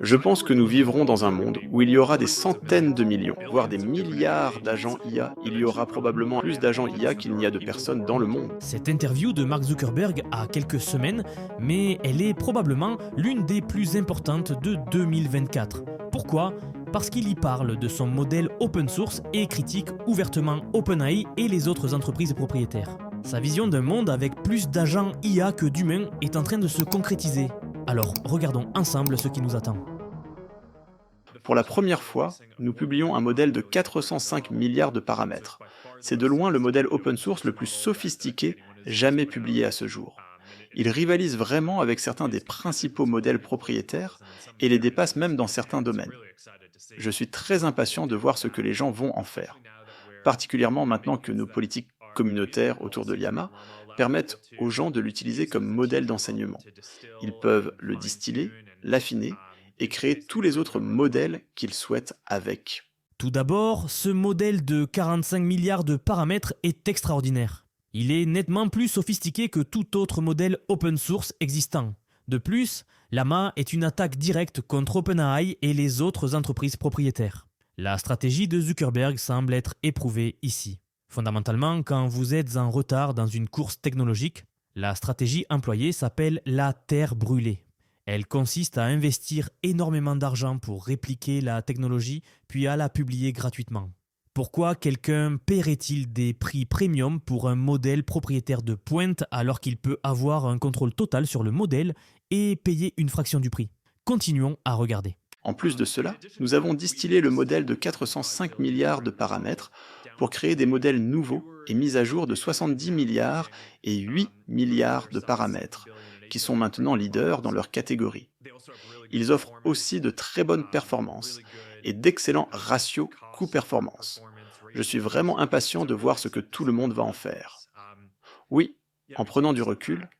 Je pense que nous vivrons dans un monde où il y aura des centaines de millions, voire des milliards d'agents IA. Il y aura probablement plus d'agents IA qu'il n'y a de personnes dans le monde. Cette interview de Mark Zuckerberg a quelques semaines, mais elle est probablement l'une des plus importantes de 2024. Pourquoi? Parce qu'il y parle de son modèle open source et critique ouvertement OpenAI et les autres entreprises propriétaires. Sa vision d'un monde avec plus d'agents IA que d'humains est en train de se concrétiser. Alors, regardons ensemble ce qui nous attend. Pour la première fois, nous publions un modèle de 405 milliards de paramètres. C'est de loin le modèle open source le plus sophistiqué jamais publié à ce jour. Il rivalise vraiment avec certains des principaux modèles propriétaires et les dépasse même dans certains domaines. Je suis très impatient de voir ce que les gens vont en faire, particulièrement maintenant que nos politiques communautaires autour de Llama permettent aux gens de l'utiliser comme modèle d'enseignement. Ils peuvent le distiller, l'affiner et créer tous les autres modèles qu'ils souhaitent avec. Tout d'abord, ce modèle de 45 milliards de paramètres est extraordinaire. Il est nettement plus sophistiqué que tout autre modèle open source existant. De plus, Llama est une attaque directe contre OpenAI et les autres entreprises propriétaires. La stratégie de Zuckerberg semble être éprouvée ici. Fondamentalement, quand vous êtes en retard dans une course technologique, la stratégie employée s'appelle la terre brûlée. Elle consiste à investir énormément d'argent pour répliquer la technologie, puis à la publier gratuitement. Pourquoi quelqu'un paierait-il des prix premium pour un modèle propriétaire de pointe alors qu'il peut avoir un contrôle total sur le modèle et payer une fraction du prix? Continuons à regarder. En plus de cela, nous avons distillé le modèle de 405 milliards de paramètres pour créer des modèles nouveaux et mis à jour de 70 milliards et 8 milliards de paramètres, qui sont maintenant leaders dans leur catégorie. Ils offrent aussi de très bonnes performances et d'excellents ratios coût-performance. Je suis vraiment impatient de voir ce que tout le monde va en faire. Oui, en prenant du recul,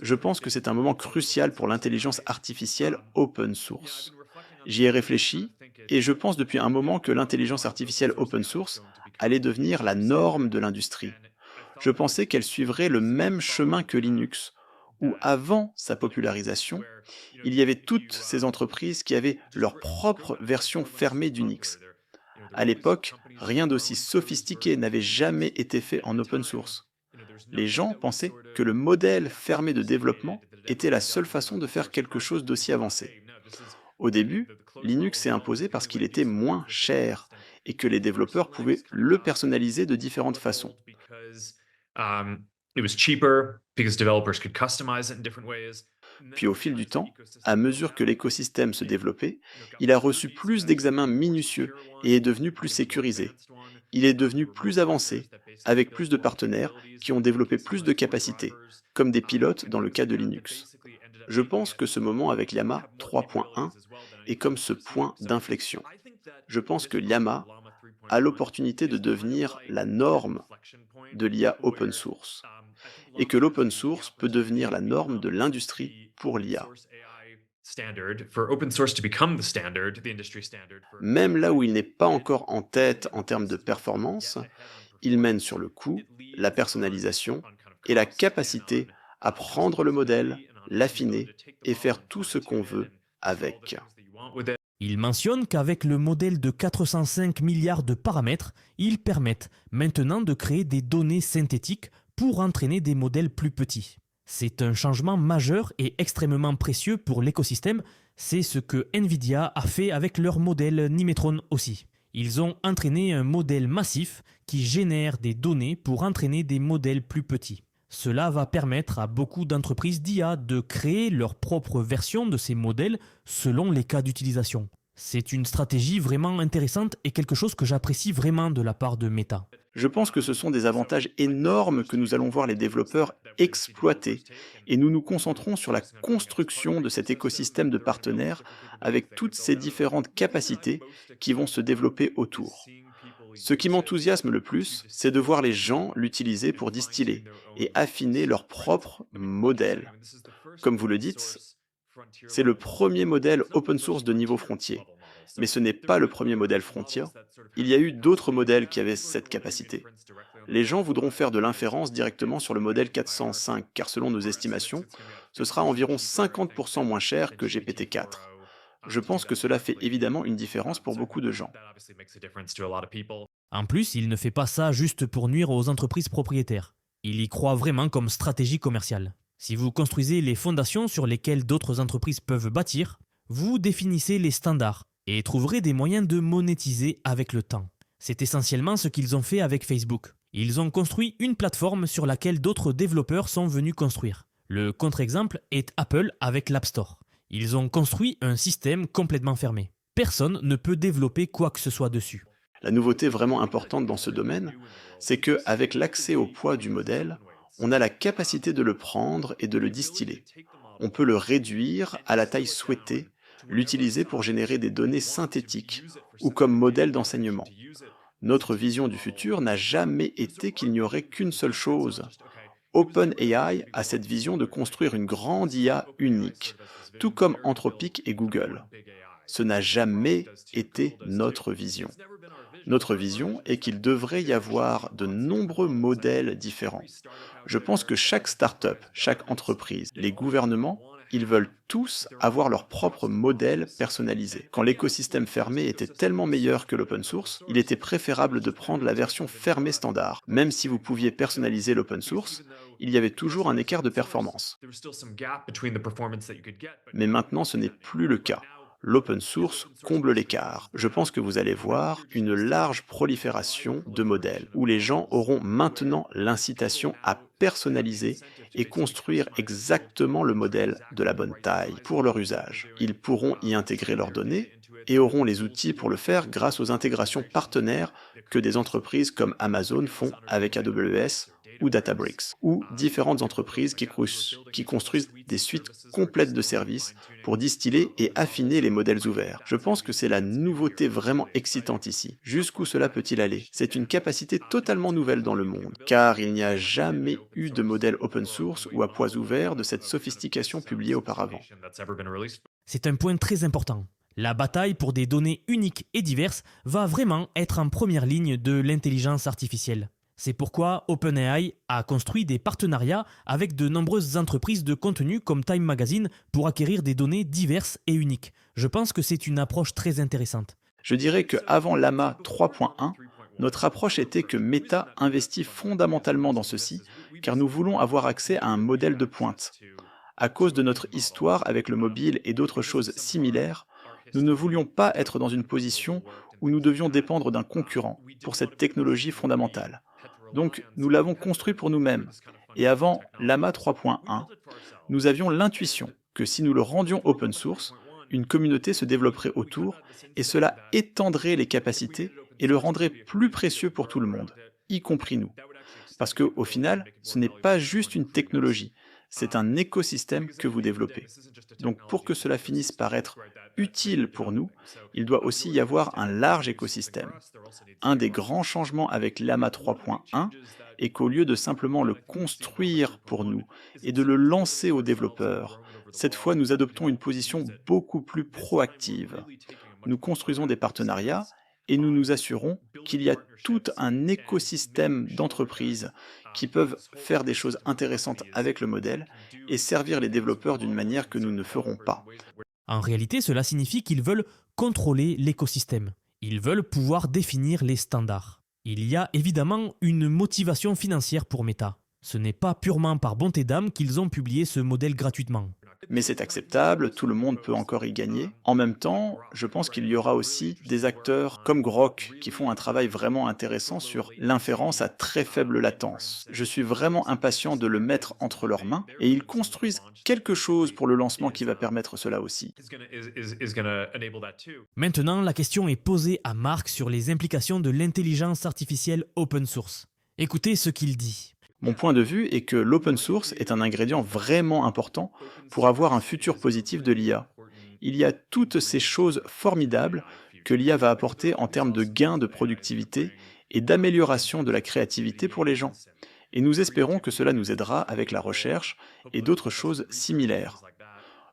je pense que c'est un moment crucial pour l'intelligence artificielle open source. J'y ai réfléchi et je pense depuis un moment que l'intelligence artificielle open source allait devenir la norme de l'industrie. Je pensais qu'elle suivrait le même chemin que Linux, où avant sa popularisation, il y avait toutes ces entreprises qui avaient leur propre version fermée d'Unix. À l'époque, rien d'aussi sophistiqué n'avait jamais été fait en open source. Les gens pensaient que le modèle fermé de développement était la seule façon de faire quelque chose d'aussi avancé. Au début, Linux s'est imposé parce qu'il était moins cher et que les développeurs pouvaient le personnaliser de différentes façons. Um, it was cheaper because developers could customize it in different ways. Puis au fil du temps, à mesure que l'écosystème se développait, il a reçu plus d'examens minutieux et est devenu plus sécurisé. Il est devenu plus avancé, avec plus de partenaires qui ont développé plus de capacités, comme des pilotes dans le cas de Linux. Je pense que ce moment avec Llama 3.1 est comme ce point d'inflexion. Je pense que Llama a l'opportunité de devenir la norme de l'IA open source et que l'open source peut devenir la norme de l'industrie pour l'IA. Standard for open source to become the standard, the industry standard for Même là où il n'est pas encore en tête en termes de performance, il mène sur le coût, la personnalisation et la capacité à prendre le modèle, l'affiner et faire tout ce qu'on veut avec. Il mentionne qu'avec le modèle de 405 milliards de paramètres, ils permettent maintenant de créer des données synthétiques pour entraîner des modèles plus petits. C'est un changement majeur et extrêmement précieux pour l'écosystème. C'est ce que Nvidia a fait avec leur modèle Nimetron aussi. Ils ont entraîné un modèle massif qui génère des données pour entraîner des modèles plus petits. Cela va permettre à beaucoup d'entreprises d'IA de créer leur propre version de ces modèles selon les cas d'utilisation. C'est une stratégie vraiment intéressante et quelque chose que j'apprécie vraiment de la part de Meta. Je pense que ce sont des avantages énormes que nous allons voir les développeurs exploiter et nous nous concentrons sur la construction de cet écosystème de partenaires avec toutes ces différentes capacités qui vont se développer autour. Ce qui m'enthousiasme le plus, c'est de voir les gens l'utiliser pour distiller et affiner leur propre modèle. Comme vous le dites, c'est le premier modèle open source de niveau frontier. Mais ce n'est pas le premier modèle Frontier. Il y a eu d'autres modèles qui avaient cette capacité. Les gens voudront faire de l'inférence directement sur le modèle 405, car selon nos estimations, ce sera environ 50% moins cher que GPT-4. Je pense que cela fait évidemment une différence pour beaucoup de gens. En plus, il ne fait pas ça juste pour nuire aux entreprises propriétaires. Il y croit vraiment comme stratégie commerciale. Si vous construisez les fondations sur lesquelles d'autres entreprises peuvent bâtir, vous définissez les standards et trouverez des moyens de monétiser avec le temps. C'est essentiellement ce qu'ils ont fait avec Facebook. Ils ont construit une plateforme sur laquelle d'autres développeurs sont venus construire. Le contre-exemple est Apple avec l'App Store. Ils ont construit un système complètement fermé. Personne ne peut développer quoi que ce soit dessus. La nouveauté vraiment importante dans ce domaine, c'est qu'avec l'accès au poids du modèle, on a la capacité de le prendre et de le distiller. On peut le réduire à la taille souhaitée, l'utiliser pour générer des données synthétiques ou comme modèle d'enseignement. Notre vision du futur n'a jamais été qu'il n'y aurait qu'une seule chose. OpenAI a cette vision de construire une grande IA unique, tout comme Anthropic et Google. Ce n'a jamais été notre vision. Notre vision est qu'il devrait y avoir de nombreux modèles différents. Je pense que chaque start-up, chaque entreprise, les gouvernements, ils veulent tous avoir leur propre modèle personnalisé. Quand l'écosystème fermé était tellement meilleur que l'open source, il était préférable de prendre la version fermée standard. Même si vous pouviez personnaliser l'open source, il y avait toujours un écart de performance. Mais maintenant, ce n'est plus le cas. L'open source comble l'écart. Je pense que vous allez voir une large prolifération de modèles où les gens auront maintenant l'incitation à personnaliser et construire exactement le modèle de la bonne taille pour leur usage. Ils pourront y intégrer leurs données et auront les outils pour le faire grâce aux intégrations partenaires que des entreprises comme Amazon font avec AWS ou Databricks, ou différentes entreprises qui construisent des suites complètes de services pour distiller et affiner les modèles ouverts. Je pense que c'est la nouveauté vraiment excitante ici. Jusqu'où cela peut-il aller? C'est une capacité totalement nouvelle dans le monde, car il n'y a jamais eu de modèle open source ou à poids ouverts de cette sophistication publiée auparavant. C'est un point très important. La bataille pour des données uniques et diverses va vraiment être en première ligne de l'intelligence artificielle. C'est pourquoi OpenAI a construit des partenariats avec de nombreuses entreprises de contenu comme Time Magazine pour acquérir des données diverses et uniques. Je pense que c'est une approche très intéressante. Je dirais qu'avant Llama 3.1, notre approche était que Meta investit fondamentalement dans ceci, car nous voulons avoir accès à un modèle de pointe. À cause de notre histoire avec le mobile et d'autres choses similaires, nous ne voulions pas être dans une position où nous devions dépendre d'un concurrent pour cette technologie fondamentale. Donc, nous l'avons construit pour nous-mêmes. Et avant Llama 3.1, nous avions l'intuition que si nous le rendions open source, une communauté se développerait autour et cela étendrait les capacités et le rendrait plus précieux pour tout le monde, y compris nous. Parce qu'au final, ce n'est pas juste une technologie, c'est un écosystème que vous développez. Donc pour que cela finisse par être utile pour nous, il doit aussi y avoir un large écosystème. Un des grands changements avec Llama 3.1 est qu'au lieu de simplement le construire pour nous et de le lancer aux développeurs, cette fois nous adoptons une position beaucoup plus proactive. Nous construisons des partenariats et nous nous assurons qu'il y a tout un écosystème d'entreprises qui peuvent faire des choses intéressantes avec le modèle et servir les développeurs d'une manière que nous ne ferons pas. En réalité, cela signifie qu'ils veulent contrôler l'écosystème. Ils veulent pouvoir définir les standards. Il y a évidemment une motivation financière pour Meta. Ce n'est pas purement par bonté d'âme qu'ils ont publié ce modèle gratuitement. Mais c'est acceptable, tout le monde peut encore y gagner. En même temps, je pense qu'il y aura aussi des acteurs comme Grok qui font un travail vraiment intéressant sur l'inférence à très faible latence. Je suis vraiment impatient de le mettre entre leurs mains et ils construisent quelque chose pour le lancement qui va permettre cela aussi. Maintenant, la question est posée à Mark sur les implications de l'intelligence artificielle open source. Écoutez ce qu'il dit. Mon point de vue est que l'open source est un ingrédient vraiment important pour avoir un futur positif de l'IA. Il y a toutes ces choses formidables que l'IA va apporter en termes de gains de productivité et d'amélioration de la créativité pour les gens. Et nous espérons que cela nous aidera avec la recherche et d'autres choses similaires.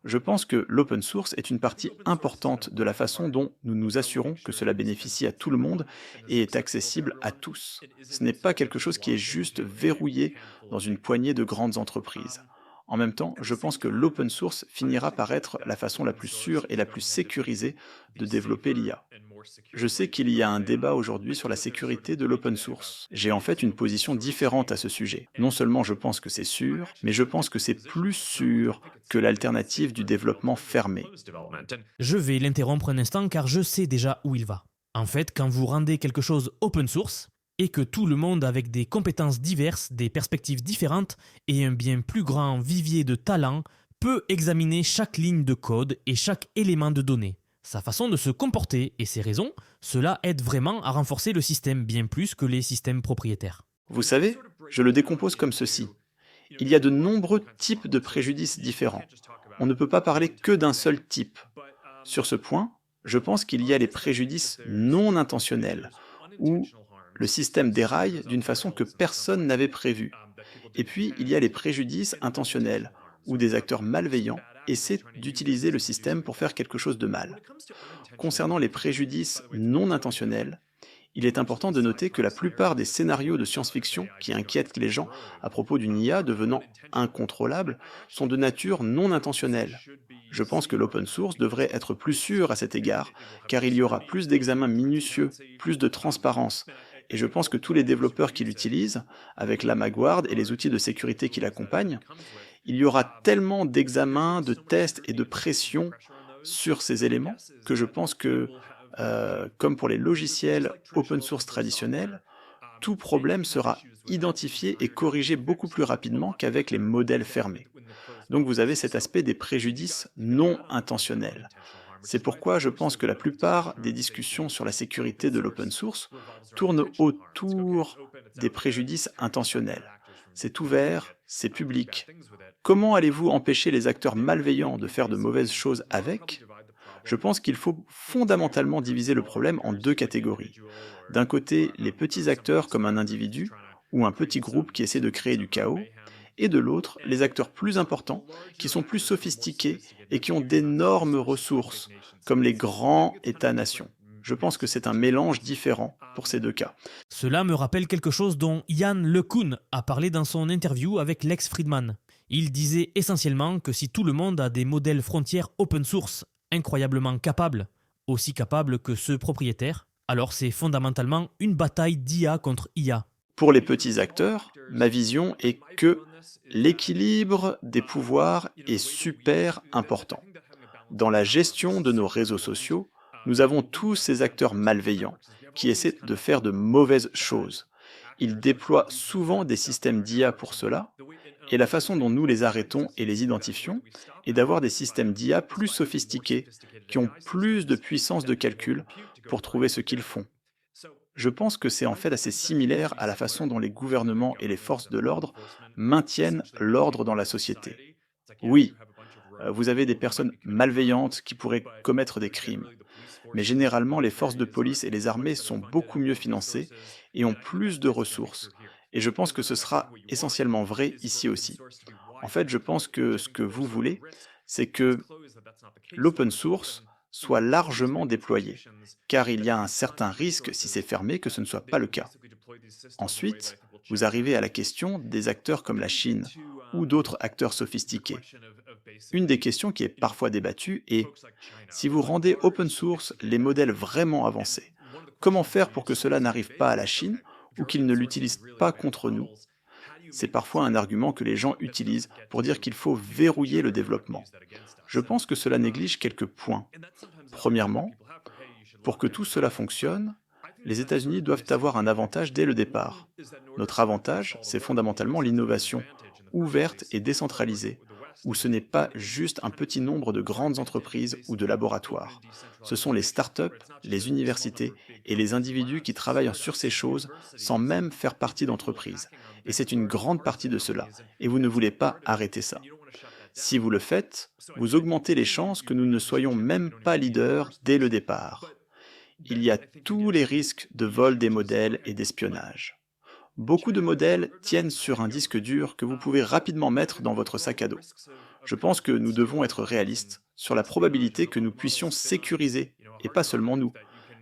Je pense que l'open source est une partie importante de la façon dont nous nous assurons que cela bénéficie à tout le monde et est accessible à tous. Ce n'est pas quelque chose qui est juste verrouillé dans une poignée de grandes entreprises. En même temps, je pense que l'open source finira par être la façon la plus sûre et la plus sécurisée de développer l'IA. Je sais qu'il y a un débat aujourd'hui sur la sécurité de l'open source. J'ai en fait une position différente à ce sujet. Non seulement je pense que c'est sûr, mais je pense que c'est plus sûr que l'alternative du développement fermé. Je vais l'interrompre un instant car je sais déjà où il va. En fait, quand vous rendez quelque chose open source, et que tout le monde avec des compétences diverses, des perspectives différentes et un bien plus grand vivier de talents peut examiner chaque ligne de code et chaque élément de données. Sa façon de se comporter et ses raisons, cela aide vraiment à renforcer le système bien plus que les systèmes propriétaires. Vous savez, je le décompose comme ceci. Il y a de nombreux types de préjudices différents. On ne peut pas parler que d'un seul type. Sur ce point, je pense qu'il y a les préjudices non intentionnels, où le système déraille d'une façon que personne n'avait prévue. Et puis, il y a les préjudices intentionnels, où des acteurs malveillants essaient d'utiliser le système pour faire quelque chose de mal. Concernant les préjudices non intentionnels, il est important de noter que la plupart des scénarios de science-fiction qui inquiètent les gens à propos d'une IA devenant incontrôlable sont de nature non intentionnelle. Je pense que l'open source devrait être plus sûr à cet égard, car il y aura plus d'examens minutieux, plus de transparence, et je pense que tous les développeurs qui l'utilisent, avec l'AMAGuard et les outils de sécurité qui l'accompagnent, il y aura tellement d'examens, de tests et de pression sur ces éléments que je pense que, comme pour les logiciels open source traditionnels, tout problème sera identifié et corrigé beaucoup plus rapidement qu'avec les modèles fermés. Donc vous avez cet aspect des préjudices non intentionnels. C'est pourquoi je pense que la plupart des discussions sur la sécurité de l'open source tournent autour des préjudices intentionnels. C'est ouvert, c'est public. Comment allez-vous empêcher les acteurs malveillants de faire de mauvaises choses avec ? Je pense qu'il faut fondamentalement diviser le problème en deux catégories. D'un côté, les petits acteurs comme un individu ou un petit groupe qui essaie de créer du chaos, et de l'autre, les acteurs plus importants, qui sont plus sophistiqués et qui ont d'énormes ressources, comme les grands États-nations. Je pense que c'est un mélange différent pour ces deux cas. Cela me rappelle quelque chose dont Yann LeCun a parlé dans son interview avec Lex Fridman. Il disait essentiellement que si tout le monde a des modèles frontières open source incroyablement capables, aussi capables que ceux propriétaires, alors c'est fondamentalement une bataille d'IA contre IA. Pour les petits acteurs, ma vision est que l'équilibre des pouvoirs est super important. Dans la gestion de nos réseaux sociaux, nous avons tous ces acteurs malveillants qui essaient de faire de mauvaises choses. Ils déploient souvent des systèmes d'IA pour cela, et la façon dont nous les arrêtons et les identifions est d'avoir des systèmes d'IA plus sophistiqués, qui ont plus de puissance de calcul pour trouver ce qu'ils font. Je pense que c'est en fait assez similaire à la façon dont les gouvernements et les forces de l'ordre maintiennent l'ordre dans la société. Oui, vous avez des personnes malveillantes qui pourraient commettre des crimes, mais généralement les forces de police et les armées sont beaucoup mieux financées et ont plus de ressources. Et je pense que ce sera essentiellement vrai ici aussi. En fait, je pense que ce que vous voulez, c'est que l'open source soit largement déployé, car il y a un certain risque, si c'est fermé, que ce ne soit pas le cas. Ensuite, vous arrivez à la question des acteurs comme la Chine ou d'autres acteurs sophistiqués. Une des questions qui est parfois débattue est, si vous rendez open source les modèles vraiment avancés, comment faire pour que cela n'arrive pas à la Chine ou qu'ils ne l'utilisent pas contre nous ? C'est parfois un argument que les gens utilisent pour dire qu'il faut verrouiller le développement. Je pense que cela néglige quelques points. Premièrement, pour que tout cela fonctionne, les États-Unis doivent avoir un avantage dès le départ. Notre avantage, c'est fondamentalement l'innovation, ouverte et décentralisée, où ce n'est pas juste un petit nombre de grandes entreprises ou de laboratoires. Ce sont les startups, les universités et les individus qui travaillent sur ces choses sans même faire partie d'entreprises. Et c'est une grande partie de cela, et vous ne voulez pas arrêter ça. Si vous le faites, vous augmentez les chances que nous ne soyons même pas leaders dès le départ. Il y a tous les risques de vol des modèles et d'espionnage. Beaucoup de modèles tiennent sur un disque dur que vous pouvez rapidement mettre dans votre sac à dos. Je pense que nous devons être réalistes sur la probabilité que nous puissions sécuriser, et pas seulement nous,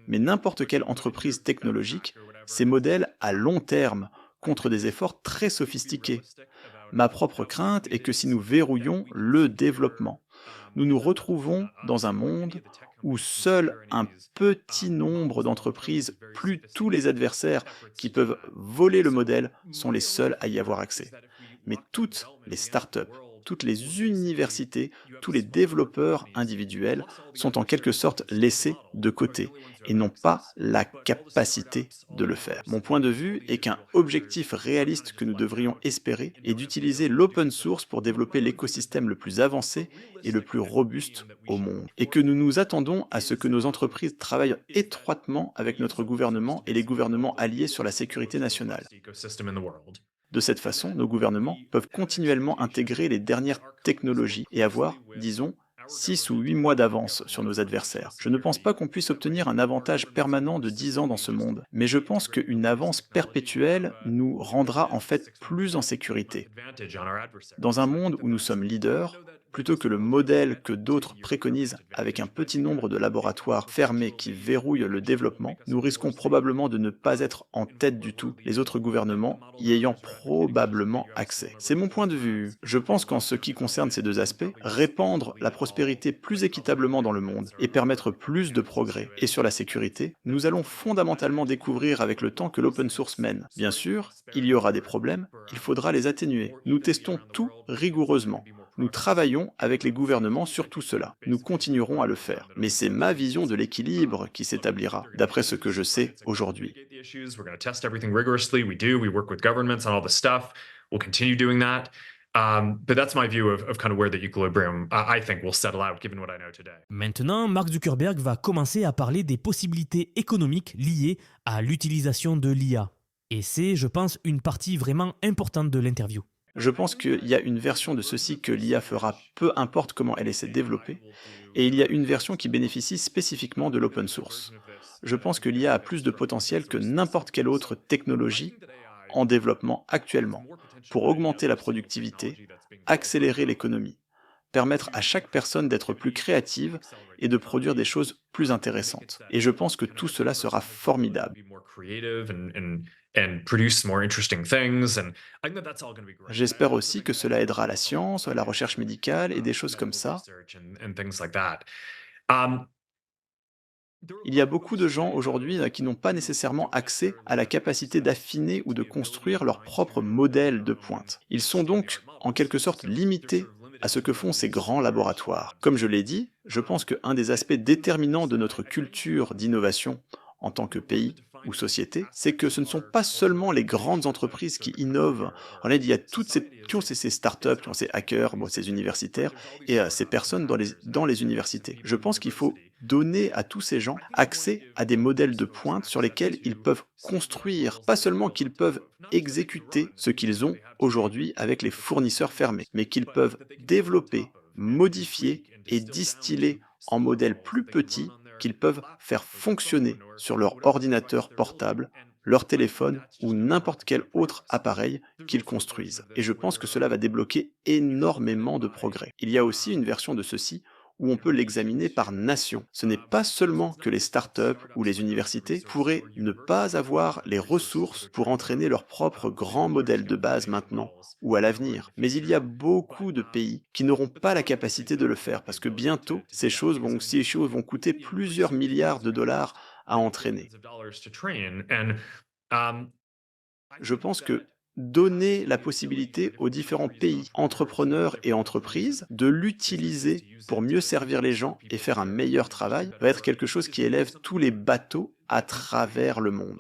mais n'importe quelle entreprise technologique, ces modèles à long terme contre des efforts très sophistiqués. Ma propre crainte est que si nous verrouillons le développement, nous nous retrouvons dans un monde où seul un petit nombre d'entreprises, plus tous les adversaires qui peuvent voler le modèle, sont les seuls à y avoir accès. Mais toutes les startups, toutes les universités, tous les développeurs individuels sont en quelque sorte laissés de côté et n'ont pas la capacité de le faire. Mon point de vue est qu'un objectif réaliste que nous devrions espérer est d'utiliser l'open source pour développer l'écosystème le plus avancé et le plus robuste au monde. Et que nous nous attendons à ce que nos entreprises travaillent étroitement avec notre gouvernement et les gouvernements alliés sur la sécurité nationale. De cette façon, nos gouvernements peuvent continuellement intégrer les dernières technologies et avoir, disons, 6 ou 8 mois d'avance sur nos adversaires. Je ne pense pas qu'on puisse obtenir un avantage permanent de 10 ans dans ce monde, mais je pense qu'une avance perpétuelle nous rendra en fait plus en sécurité. Dans un monde où nous sommes leaders, plutôt que le modèle que d'autres préconisent avec un petit nombre de laboratoires fermés qui verrouillent le développement, nous risquons probablement de ne pas être en tête du tout, les autres gouvernements y ayant probablement accès. C'est mon point de vue. Je pense qu'en ce qui concerne ces deux aspects, répandre la prospérité plus équitablement dans le monde et permettre plus de progrès, et sur la sécurité, nous allons fondamentalement découvrir avec le temps que l'open source mène. Bien sûr, il y aura des problèmes, il faudra les atténuer. Nous testons tout rigoureusement. Nous travaillons avec les gouvernements sur tout cela. Nous continuerons à le faire. Mais c'est ma vision de l'équilibre qui s'établira, d'après ce que je sais aujourd'hui. But that's my view of kind of where the equilibrium I think will settle out given what I know today. Maintenant, Mark Zuckerberg va commencer à parler des possibilités économiques liées à l'utilisation de l'IA. Et c'est, je pense, une partie vraiment importante de l'interview. Je pense qu'il y a une version de ceci que l'IA fera peu importe comment elle essaie de développer, et il y a une version qui bénéficie spécifiquement de l'open source. Je pense que l'IA a plus de potentiel que n'importe quelle autre technologie en développement actuellement pour augmenter la productivité, accélérer l'économie, permettre à chaque personne d'être plus créative et de produire des choses plus intéressantes. Et je pense que tout cela sera formidable. J'espère aussi que cela aidera la science, la recherche médicale et des choses comme ça. Il y a beaucoup de gens aujourd'hui qui n'ont pas nécessairement accès à la capacité d'affiner ou de construire leur propre modèle de pointe. Ils sont donc en quelque sorte limités à ce que font ces grands laboratoires. Comme je l'ai dit, je pense qu'un des aspects déterminants de notre culture d'innovation en tant que pays ou société, c'est que ce ne sont pas seulement les grandes entreprises qui innovent. En fait, il y a toutes ces startups, qui ont ces hackers, ces universitaires, et ces personnes dans les universités. Je pense qu'il faut donner à tous ces gens accès à des modèles de pointe sur lesquels ils peuvent construire, pas seulement qu'ils peuvent exécuter ce qu'ils ont aujourd'hui avec les fournisseurs fermés, mais qu'ils peuvent développer, modifier et distiller en modèles plus petits qu'ils peuvent faire fonctionner sur leur ordinateur portable, leur téléphone ou n'importe quel autre appareil qu'ils construisent. Et je pense que cela va débloquer énormément de progrès. Il y a aussi une version de ceci où on peut l'examiner par nation. Ce n'est pas seulement que les startups ou les universités pourraient ne pas avoir les ressources pour entraîner leur propre grand modèle de base maintenant ou à l'avenir, mais il y a beaucoup de pays qui n'auront pas la capacité de le faire parce que bientôt, ces choses vont coûter plusieurs milliards de dollars à entraîner. Je pense que donner la possibilité aux différents pays, entrepreneurs et entreprises, de l'utiliser pour mieux servir les gens et faire un meilleur travail, va être quelque chose qui élève tous les bateaux à travers le monde.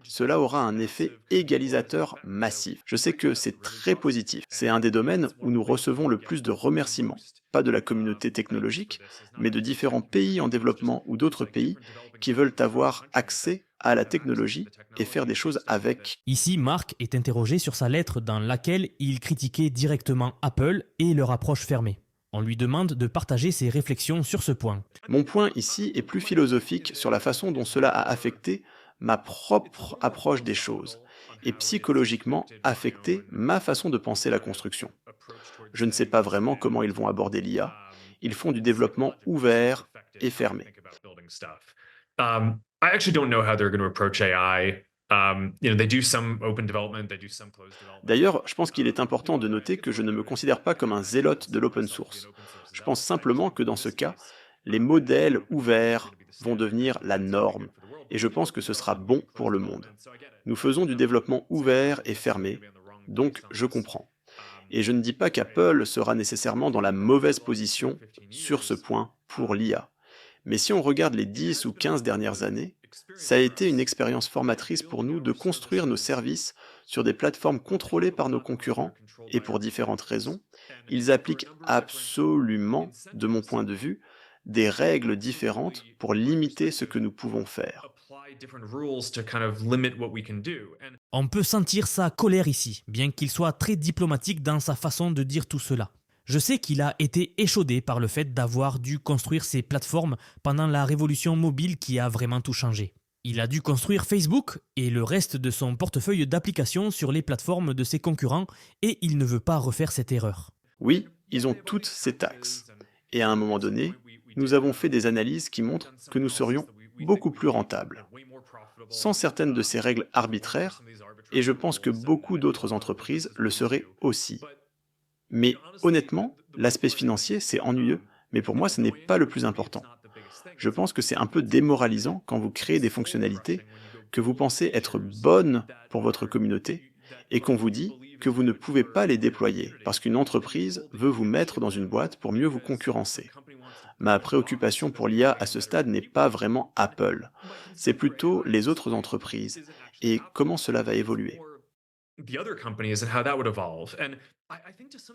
Cela aura un effet égalisateur massif. Je sais que c'est très positif. C'est un des domaines où nous recevons le plus de remerciements, pas de la communauté technologique, mais de différents pays en développement ou d'autres pays qui veulent avoir accès à la technologie et faire des choses avec. Ici, Mark est interrogé sur sa lettre dans laquelle il critiquait directement Apple et leur approche fermée. On lui demande de partager ses réflexions sur ce point. Mon point ici est plus philosophique sur la façon dont cela a affecté ma propre approche des choses et psychologiquement affecté ma façon de penser la construction. Je ne sais pas vraiment comment ils vont aborder l'IA. Ils font du développement ouvert et fermé. I actually don't know how they're going to approach AI. They do some open development, they do some closed development. D'ailleurs, je pense qu'il est important de noter que je ne me considère pas comme un zélote de l'open source. Je pense simplement que dans ce cas, les modèles ouverts vont devenir la norme, et je pense que ce sera bon pour le monde. Nous faisons du développement ouvert et fermé, donc je comprends. Et je ne dis pas qu'Apple sera nécessairement dans la mauvaise position sur ce point pour l'IA. Mais si on regarde les 10 ou 15 dernières années, ça a été une expérience formatrice pour nous de construire nos services sur des plateformes contrôlées par nos concurrents, et pour différentes raisons, ils appliquent absolument, de mon point de vue, des règles différentes pour limiter ce que nous pouvons faire. On peut sentir sa colère ici, bien qu'il soit très diplomatique dans sa façon de dire tout cela. Je sais qu'il a été échaudé par le fait d'avoir dû construire ces plateformes pendant la révolution mobile qui a vraiment tout changé. Il a dû construire Facebook et le reste de son portefeuille d'applications sur les plateformes de ses concurrents et il ne veut pas refaire cette erreur. Oui, ils ont toutes ces taxes. Et à un moment donné, nous avons fait des analyses qui montrent que nous serions beaucoup plus rentables. Sans certaines de ces règles arbitraires, et je pense que beaucoup d'autres entreprises le seraient aussi. Mais honnêtement, l'aspect financier, c'est ennuyeux, mais pour moi, ce n'est pas le plus important. Je pense que c'est un peu démoralisant quand vous créez des fonctionnalités que vous pensez être bonnes pour votre communauté et qu'on vous dit que vous ne pouvez pas les déployer parce qu'une entreprise veut vous mettre dans une boîte pour mieux vous concurrencer. Ma préoccupation pour l'IA à ce stade n'est pas vraiment Apple, c'est plutôt les autres entreprises et comment cela va évoluer.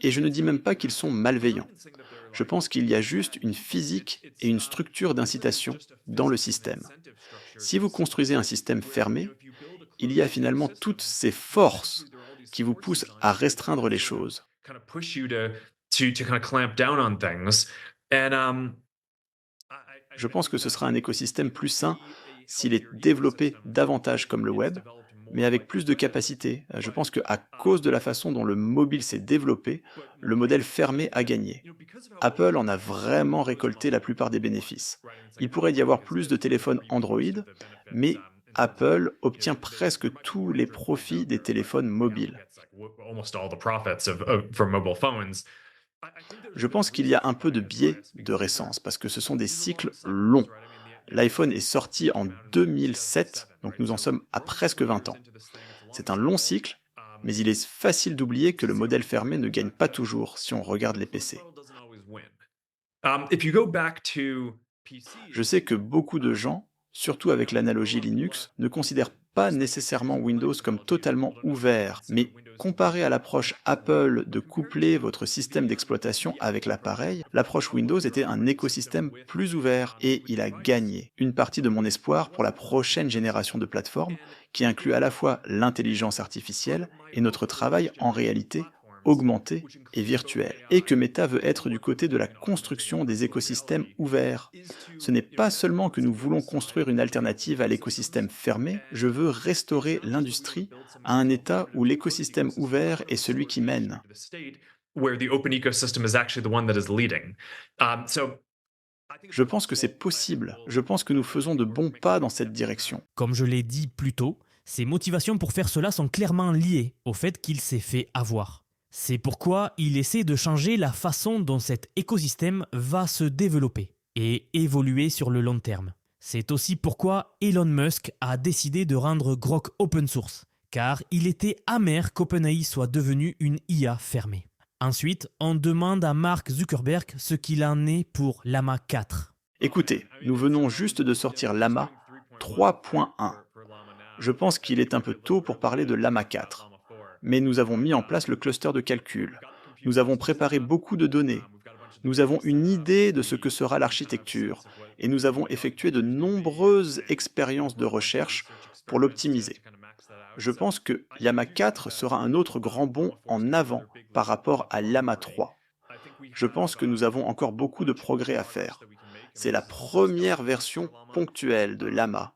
Et je ne dis même pas qu'ils sont malveillants. Je pense qu'il y a juste une physique et une structure d'incitation dans le système. Si vous construisez un système fermé, il y a finalement toutes ces forces qui vous poussent à restreindre les choses. Je pense que ce sera un écosystème plus sain s'il est développé davantage comme le web, mais avec plus de capacité. Je pense qu'à cause de la façon dont le mobile s'est développé, le modèle fermé a gagné. Apple en a vraiment récolté la plupart des bénéfices. Il pourrait y avoir plus de téléphones Android, mais Apple obtient presque tous les profits des téléphones mobiles. Je pense qu'il y a un peu de biais de récence, parce que ce sont des cycles longs. L'iPhone est sorti en 2007, donc nous en sommes à presque 20 ans. C'est un long cycle, mais il est facile d'oublier que le modèle fermé ne gagne pas toujours si on regarde les PC. Je sais que beaucoup de gens, surtout avec l'analogie Linux, ne considèrent pas nécessairement Windows comme totalement ouvert, mais comparé à l'approche Apple de coupler votre système d'exploitation avec l'appareil, l'approche Windows était un écosystème plus ouvert et il a gagné. Une partie de mon espoir pour la prochaine génération de plateformes qui inclut à la fois l'intelligence artificielle et notre travail en réalité augmenté et virtuel, et que Meta veut être du côté de la construction des écosystèmes ouverts. Ce n'est pas seulement que nous voulons construire une alternative à l'écosystème fermé, je veux restaurer l'industrie à un état où l'écosystème ouvert est celui qui mène. Je pense que c'est possible, je pense que nous faisons de bons pas dans cette direction. Comme je l'ai dit plus tôt, ses motivations pour faire cela sont clairement liées au fait qu'il s'est fait avoir. C'est pourquoi il essaie de changer la façon dont cet écosystème va se développer et évoluer sur le long terme. C'est aussi pourquoi Elon Musk a décidé de rendre Grok open source, car il était amer qu'OpenAI soit devenu une IA fermée. Ensuite, on demande à Mark Zuckerberg ce qu'il en est pour Llama 4. Écoutez, nous venons juste de sortir Llama 3.1. Je pense qu'il est un peu tôt pour parler de Llama 4. Mais nous avons mis en place le cluster de calcul. Nous avons préparé beaucoup de données. Nous avons une idée de ce que sera l'architecture et nous avons effectué de nombreuses expériences de recherche pour l'optimiser. Je pense que Llama 4 sera un autre grand bond en avant par rapport à Llama 3. Je pense que nous avons encore beaucoup de progrès à faire. C'est la première version ponctuelle de Llama.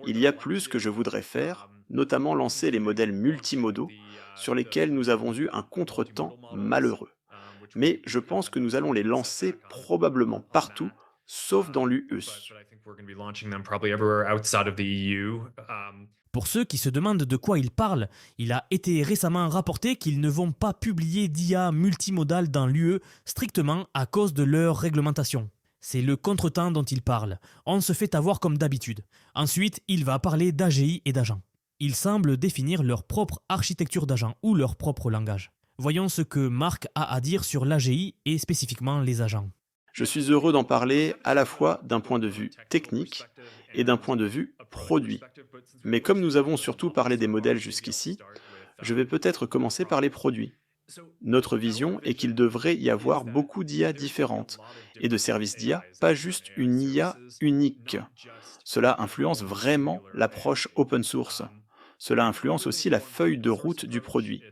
Il y a plus que je voudrais faire, notamment lancer les modèles multimodaux sur lesquels nous avons eu un contretemps malheureux. Mais je pense que nous allons les lancer probablement partout, sauf dans l'UE. Pour ceux qui se demandent de quoi il parle, il a été récemment rapporté qu'ils ne vont pas publier d'IA multimodale dans l'UE strictement à cause de leur réglementation. C'est le contretemps dont il parle. On se fait avoir comme d'habitude. Ensuite, il va parler d'AGI et d'agents. Ils semblent définir leur propre architecture d'agents ou leur propre langage. Voyons ce que Marc a à dire sur l'AGI et spécifiquement les agents. Je suis heureux d'en parler à la fois d'un point de vue technique et d'un point de vue produit. Mais comme nous avons surtout parlé des modèles jusqu'ici, je vais peut-être commencer par les produits. Notre vision est qu'il devrait y avoir beaucoup d'IA différentes et de services d'IA, pas juste une IA unique. Cela influence vraiment l'approche open source. Cela influence aussi la feuille de route du produit.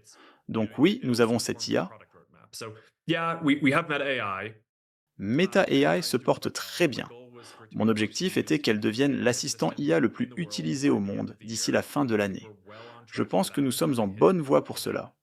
Donc oui, nous avons cette IA. Meta AI se porte très bien. Mon objectif était qu'elle devienne l'assistant IA le plus utilisé au monde d'ici la fin de l'année. Je pense que nous sommes en bonne voie pour cela.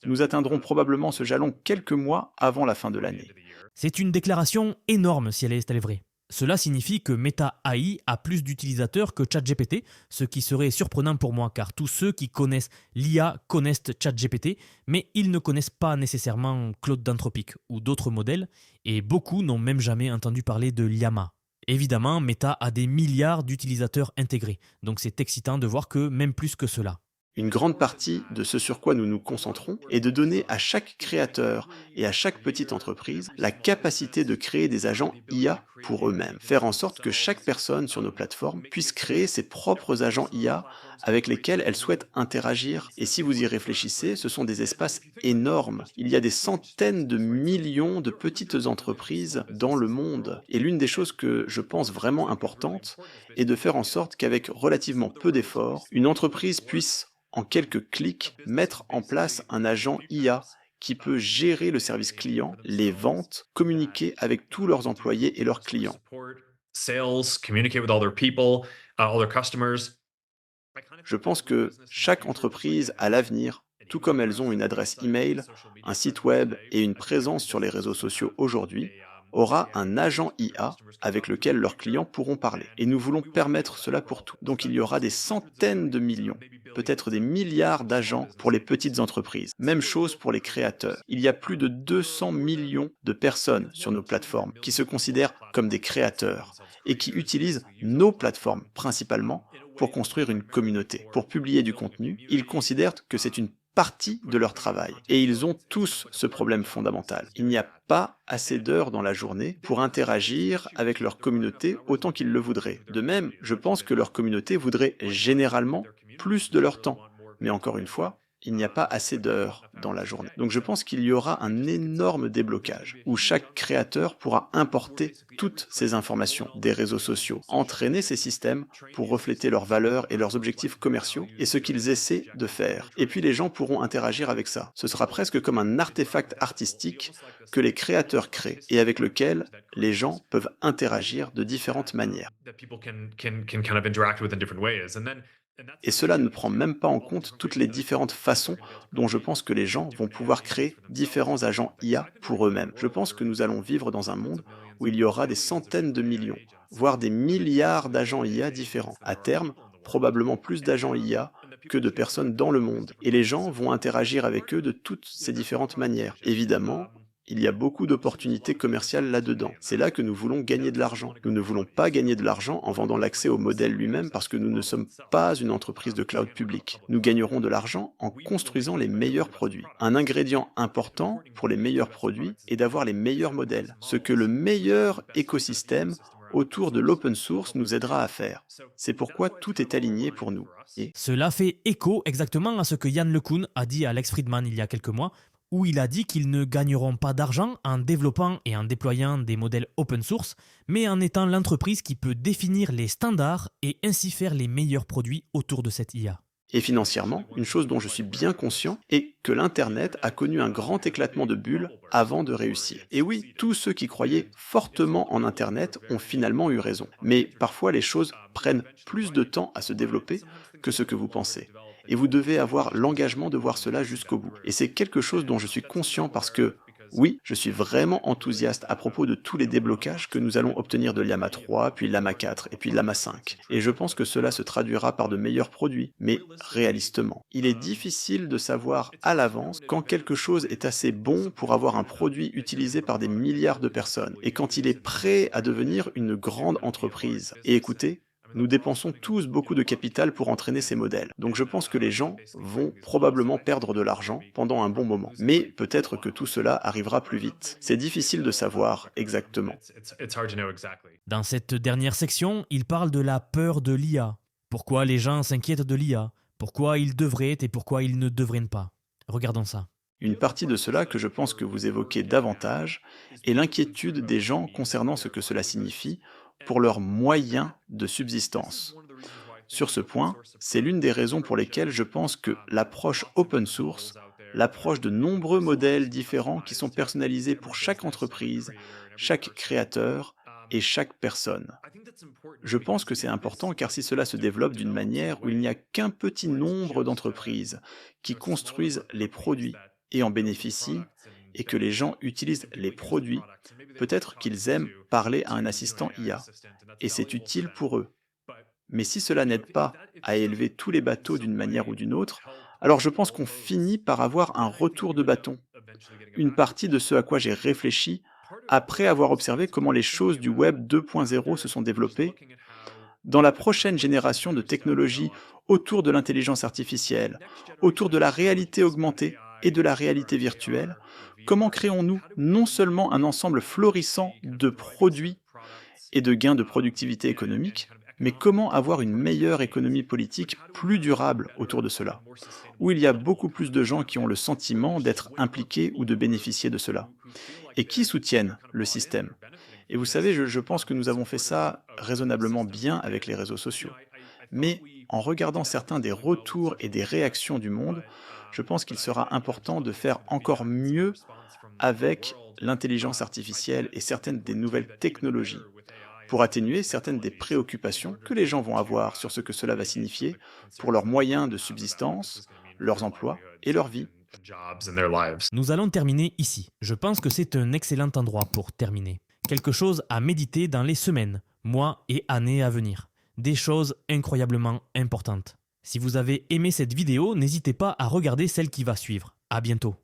Nous atteindrons probablement ce jalon quelques mois avant la fin de l'année. C'est une déclaration énorme si elle est vraie. Cela signifie que Meta AI a plus d'utilisateurs que ChatGPT, ce qui serait surprenant pour moi car tous ceux qui connaissent l'IA connaissent ChatGPT, mais ils ne connaissent pas nécessairement Claude d'Anthropic ou d'autres modèles, et beaucoup n'ont même jamais entendu parler de Llama. Évidemment, Meta a des milliards d'utilisateurs intégrés, donc c'est excitant de voir que même plus que cela. Une grande partie de ce sur quoi nous nous concentrons est de donner à chaque créateur et à chaque petite entreprise la capacité de créer des agents IA pour eux-mêmes. Faire en sorte que chaque personne sur nos plateformes puisse créer ses propres agents IA avec lesquels elle souhaite interagir. Et si vous y réfléchissez, ce sont des espaces énormes. Il y a des centaines de millions de petites entreprises dans le monde. Et l'une des choses que je pense vraiment importante est de faire en sorte qu'avec relativement peu d'efforts, une entreprise puisse en quelques clics, mettre en place un agent IA qui peut gérer le service client, les ventes, communiquer avec tous leurs employés et leurs clients. Je pense que chaque entreprise à l'avenir, tout comme elles ont une adresse email, un site web et une présence sur les réseaux sociaux aujourd'hui, aura un agent IA avec lequel leurs clients pourront parler. Et nous voulons permettre cela pour tout. Donc il y aura des centaines de millions, peut-être des milliards d'agents pour les petites entreprises. Même chose pour les créateurs. Il y a plus de 200 millions de personnes sur nos plateformes qui se considèrent comme des créateurs et qui utilisent nos plateformes principalement pour construire une communauté. Pour publier du contenu, ils considèrent que c'est une partie de leur travail. Et ils ont tous ce problème fondamental. Il n'y a pas assez d'heures dans la journée pour interagir avec leur communauté autant qu'ils le voudraient. De même, je pense que leur communauté voudrait généralement plus de leur temps. Mais encore une fois, il n'y a pas assez d'heures dans la journée. Donc je pense qu'il y aura un énorme déblocage où chaque créateur pourra importer toutes ces informations des réseaux sociaux, entraîner ces systèmes pour refléter leurs valeurs et leurs objectifs commerciaux et ce qu'ils essaient de faire. Et puis les gens pourront interagir avec ça. Ce sera presque comme un artefact artistique que les créateurs créent et avec lequel les gens peuvent interagir de différentes manières. Et cela ne prend même pas en compte toutes les différentes façons dont je pense que les gens vont pouvoir créer différents agents IA pour eux-mêmes. Je pense que nous allons vivre dans un monde où il y aura des centaines de millions, voire des milliards d'agents IA différents. À terme, probablement plus d'agents IA que de personnes dans le monde. Et les gens vont interagir avec eux de toutes ces différentes manières. Évidemment, il y a beaucoup d'opportunités commerciales là-dedans. C'est là que nous voulons gagner de l'argent. Nous ne voulons pas gagner de l'argent en vendant l'accès au modèle lui-même parce que nous ne sommes pas une entreprise de cloud public. Nous gagnerons de l'argent en construisant les meilleurs produits. Un ingrédient important pour les meilleurs produits est d'avoir les meilleurs modèles, ce que le meilleur écosystème autour de l'open source nous aidera à faire. C'est pourquoi tout est aligné pour nous. Cela fait écho exactement à ce que Yann LeCun a dit à Alex Fridman il y a quelques mois, où il a dit qu'ils ne gagneront pas d'argent en développant et en déployant des modèles open source, mais en étant l'entreprise qui peut définir les standards et ainsi faire les meilleurs produits autour de cette IA. Et financièrement, une chose dont je suis bien conscient est que l'Internet a connu un grand éclatement de bulles avant de réussir. Et oui, tous ceux qui croyaient fortement en Internet ont finalement eu raison. Mais parfois les choses prennent plus de temps à se développer que ce que vous pensez. Et vous devez avoir l'engagement de voir cela jusqu'au bout. Et c'est quelque chose dont je suis conscient parce que Oui, je suis vraiment enthousiaste à propos de tous les déblocages que nous allons obtenir de Llama 3, puis Llama 4 et puis Llama 5. Et je pense que cela se traduira par de meilleurs produits, mais réalistement. Il est difficile de savoir à l'avance quand quelque chose est assez bon pour avoir un produit utilisé par des milliards de personnes, et quand il est prêt à devenir une grande entreprise. Et écoutez, nous dépensons tous beaucoup de capital pour entraîner ces modèles. Donc je pense que les gens vont probablement perdre de l'argent pendant un bon moment. Mais peut-être que tout cela arrivera plus vite. C'est difficile de savoir exactement. Dans cette dernière section, il parle de la peur de l'IA. Pourquoi les gens s'inquiètent de l'IA? Pourquoi ils devraient et pourquoi ils ne devraient pas? Regardons ça. Une partie de cela que je pense que vous évoquez davantage est l'inquiétude des gens concernant ce que cela signifie pour leurs moyens de subsistance. Sur ce point, c'est l'une des raisons pour lesquelles je pense que l'approche open source, l'approche de nombreux modèles différents qui sont personnalisés pour chaque entreprise, chaque créateur et chaque personne. Je pense que c'est important car si cela se développe d'une manière où il n'y a qu'un petit nombre d'entreprises qui construisent les produits et en bénéficient, et que les gens utilisent les produits, peut-être qu'ils aiment parler à un assistant IA, et c'est utile pour eux. Mais si cela n'aide pas à élever tous les bateaux d'une manière ou d'une autre, alors je pense qu'on finit par avoir un retour de bâton, une partie de ce à quoi j'ai réfléchi après avoir observé comment les choses du Web 2.0 se sont développées. Dans la prochaine génération de technologies autour de l'intelligence artificielle, autour de la réalité augmentée et de la réalité virtuelle, comment créons-nous non seulement un ensemble florissant de produits et de gains de productivité économique, mais comment avoir une meilleure économie politique plus durable autour de cela, où il y a beaucoup plus de gens qui ont le sentiment d'être impliqués ou de bénéficier de cela, et qui soutiennent le système. Et vous savez, je pense que nous avons fait ça raisonnablement bien avec les réseaux sociaux. Mais en regardant certains des retours et des réactions du monde, je pense qu'il sera important de faire encore mieux avec l'intelligence artificielle et certaines des nouvelles technologies pour atténuer certaines des préoccupations que les gens vont avoir sur ce que cela va signifier pour leurs moyens de subsistance, leurs emplois et leur vie. Nous allons terminer ici. Je pense que c'est un excellent endroit pour terminer. Quelque chose à méditer dans les semaines, mois et années à venir. Des choses incroyablement importantes. Si vous avez aimé cette vidéo, n'hésitez pas à regarder celle qui va suivre. À bientôt.